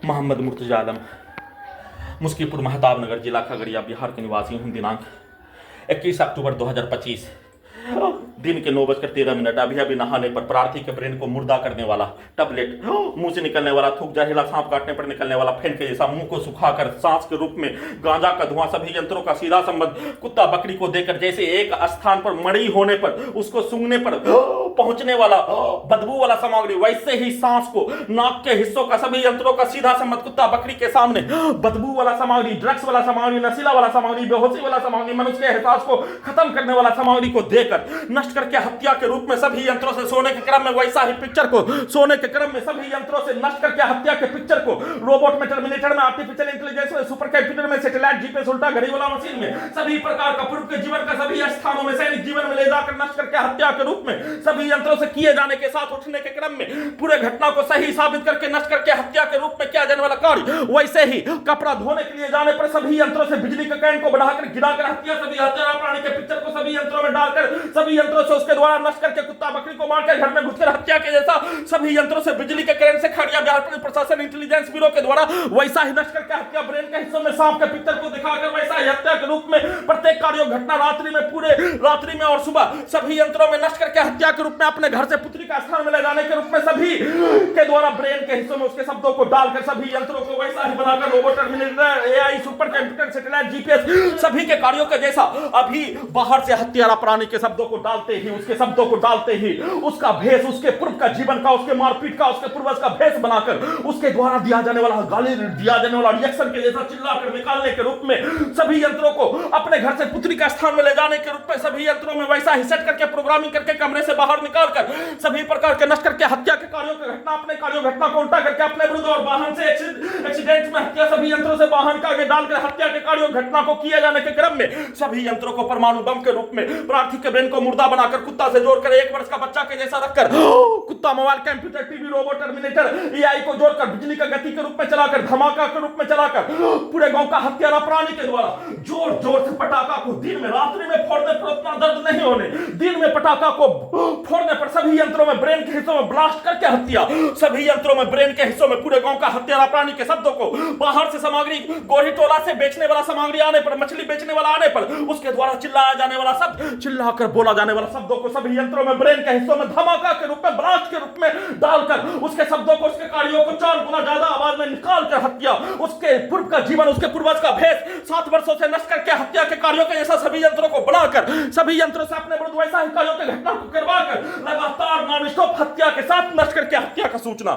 मोहम्मद मुर्तजा आलम, मुस्कीपुर महताब नगर, जिला खगड़िया, बिहार के निवासी हूँ। दिनांक 21 अक्टूबर 2025 दिन के 9:13। अभी अभी नहाने पर प्रार्थी के ब्रेन को मुर्दा करने वाला टैबलेट, मुंह से निकलने वाला थूक, जहरीला सांप काटने पर निकलने वाला फेन के जैसा मुंह को सुखाकर सांस के रूप में गांजा का धुआं, सभी यंत्रों का सीधा संबंध कुत्ता बकरी को देकर, जैसे एक स्थान पर मड़ी होने पर उसको सूंघने पर पहुंचने वाला बदबू वाला सामग्री, वैसे ही सांस को, नाक के हिस्सों का, सभी यंत्रों का सीधा संबंध कुत्ता बकरी के सामने बदबू वाला सामग्री, ड्रग्स वाला सामग्री, नशीला वाला सामग्री, बेहोशी वाला सामग्री, मनुष्य के एहसास को खत्म करने वाला सामग्री को देकर नष्ट करके हत्या के रूप में सभी यंत्रों से, सोने के क्रम में वैसा ही पिक्चर को, सोने के क्रम में सभी यंत्रों से नष्ट करके हत्या के पिक्चर को, रोबोट में, टर्मिनेटर में, आर्टिफिशियल इंटेलिजेंस में, सुपर कंप्यूटर में, सैटेलाइट, जीपीएस, उल्टा घड़ी वाला मशीन में, सभी प्रकार का पूर्व के जीवन का सभी स्थानों में, सैनिक जीवन में ले जाकर नष्ट करके हत्या के रूप में सभी यंत्रों से किए जाने के साथ उठने के क्रम में पूरे घटना को सही साबित करके नष्ट करके हत्या के रूप में किया जाने वाला कार्य, वैसे ही कपड़ा धोने के लिए जाने पर सभी यंत्रों से बिजली के करंट को बढ़ाकर गिराकर हत्या, सभी हत्या प्राणी के पिक्चर को सभी यंत्रों में डालकर सभी यंत्रों से उसके द्वारा नष्ट करके कुत्ता बकरी को मारकर घर में घुसकर हत्या के जैसा सभी यंत्रों से बिजली के करंट से खड़िया बिहार पुलिस प्रशासन इंटेलिजेंस ब्यूरो के द्वारा वैसा ही नष्ट करके हत्या, ब्रेन के हिस्सों में सांप के पिक्चर को दिखाकर वैसा ही हत्या के रूप में प्रत्येक कार्य घटना रात्रि में, पूरे रात्रि में और सुबह सभी यंत्रों में नष्ट करके हत्या के रूप में अपने घर से पुत्री का स्थान में ले जाने के रूप में सभी के द्वारा ब्रेन के हिस्सों में उसके शब्दों को डालकर सभी यंत्रों को वैसा ही बनाकर robot, terminator, AI, super computer, satellite, GPS सभी के कार्यों के जैसा अभी बाहर से हत्यारा प्राणी के शब्दों को डालते ही, उसके शब्दों को डालते ही उसका भेष, उसके पूर्व का जीवन का, उसके मारपीट का, उसके पूर्वज का भेष बनाकर उसके द्वारा दिया जाने वाला गाली, दिया जाने वाला रिएक्शन के जैसा चिल्लाकर निकालने के रूप में सभी यंत्रों को अपने घर से पुत्री का स्थान में ले जाने के रूप में सभी यंत्रों में वैसा ही सेट करके प्रोग्रामिंग करके कमरे से बाहर निकालकर सभी प्रकार के नष्ट करके हत्या के कार्यों की घटना, अपने कार्यों घटना को उल्टा करके अपने विरुद्ध और वाहन से एक्सीडेंट में हत्या, सभी यंत्रों से वाहन का आगे डालकर हत्या के कार्यों घटना को किए जाने के क्रम में सभी यंत्रों को परमाणु बम के रूप में प्रार्थी के ब्रेन को मुर्दा बनाकर कुत्ता से जोड़कर 1 वर्ष का बच्चा के जैसा रखकर कुत्ता, mobile, computer, TV, robot, terminator, AI को जोड़कर बिजली का गति के रूप में चलाकर, धमाका के रूप में चलाकर पूरे गांव का हत्यारा प्राणी के द्वारा जोर जोर से पटाखा को दिन में, रात्रि में फोड़ने पर उतना दर्द नहीं होने, दिन में पटाखा को फोड़ने पर सभी यंत्रों में ब्रेन के हिस्सों में ब्लास्ट करके हत्या, सभी यंत्रों में ब्रेन के हिस्सों में पूरे गांव का हत्यारा प्राणी के शब्दों को बाहर से सामग्री, गोरी टोला से बेचने वाला सामग्री आने पर, मछली बेचने वाला आने पर उसके द्वारा चिल्लाया जाने वाला शब्द, चिल्लाकर बोला जाने वाला शब्दों को सभी यंत्रों में ब्रेन के हिस्सों में धमाका के रूप में, ब्लास्ट के रूप में डालकर उसके शब्दों को, उसके कार्यों को 4 गुना ज्यादा आवाज में निकालकर हत्या, उसके पूर्व का जीवन, उसके पूर्वज का भेष 7 वर्षों से नष्ट करके हत्या के कार्यों के जैसा सभी यंत्रों को बनाकर सभी यंत्रों से अपने विरुद्ध वैसा ही कार्यों की घटना को करवाकर लगातार नॉन स्टॉप हत्या के साथ नष्ट करके हत्या का सूचना